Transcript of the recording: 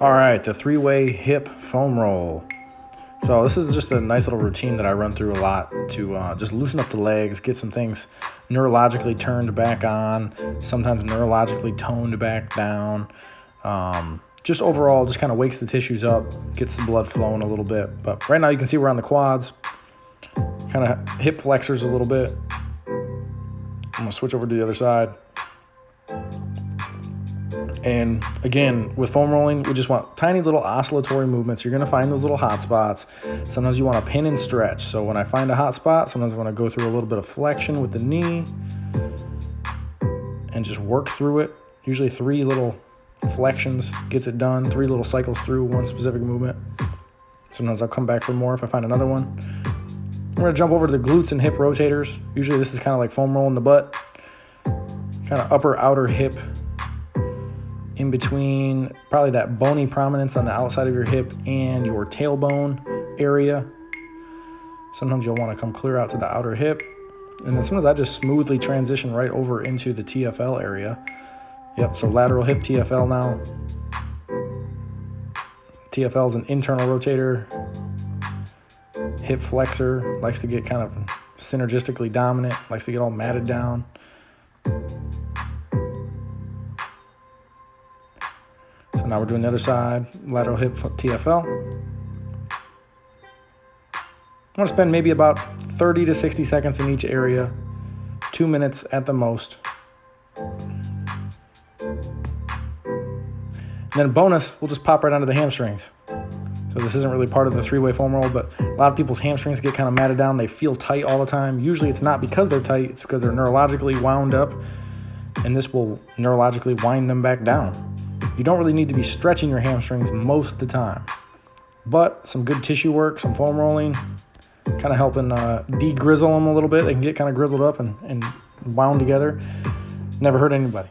All right, the three-way hip foam roll. So this is just a nice little routine that I run through a lot to just loosen up the legs, get some things neurologically turned back on, sometimes neurologically toned back down. Just overall, just kind of wakes the tissues up, gets the blood flowing a little bit. But right now you can see we're on the quads, kind of hip flexors a little bit. I'm gonna switch over to the other side. And again, with foam rolling, we just want tiny little oscillatory movements. You're gonna find those little hot spots. Sometimes you want to pin and stretch. So when I find a hot spot, sometimes I want to go through a little bit of flexion with the knee and just work through it. Usually 3 little flexions gets it done, 3 little cycles through one specific movement. Sometimes I'll come back for more if I find another one. We're gonna jump over to the glutes and hip rotators. Usually this is kind of like foam rolling the butt, kind of upper outer hip in between probably that bony prominence on the outside of your hip and your tailbone area. Sometimes you'll want to come clear out to the outer hip. And then sometimes I just smoothly transition right over into the TFL area. Yep, so lateral hip TFL now. TFL is an internal rotator. Hip flexor, likes to get kind of synergistically dominant, likes to get all matted down. So now we're doing the other side, lateral hip TFL. I want to spend maybe about 30 to 60 seconds in each area, 2 minutes at the most. And then bonus, we'll just pop right onto the hamstrings. So this isn't really part of the three-way foam roll, but a lot of people's hamstrings get kind of matted down. They feel tight all the time. Usually it's not because they're tight, it's because they're neurologically wound up, and this will neurologically wind them back down. You don't really need to be stretching your hamstrings most of the time, but some good tissue work, some foam rolling, kind of helping de-grizzle them a little bit. They can get kind of grizzled up and wound together. Never hurt anybody.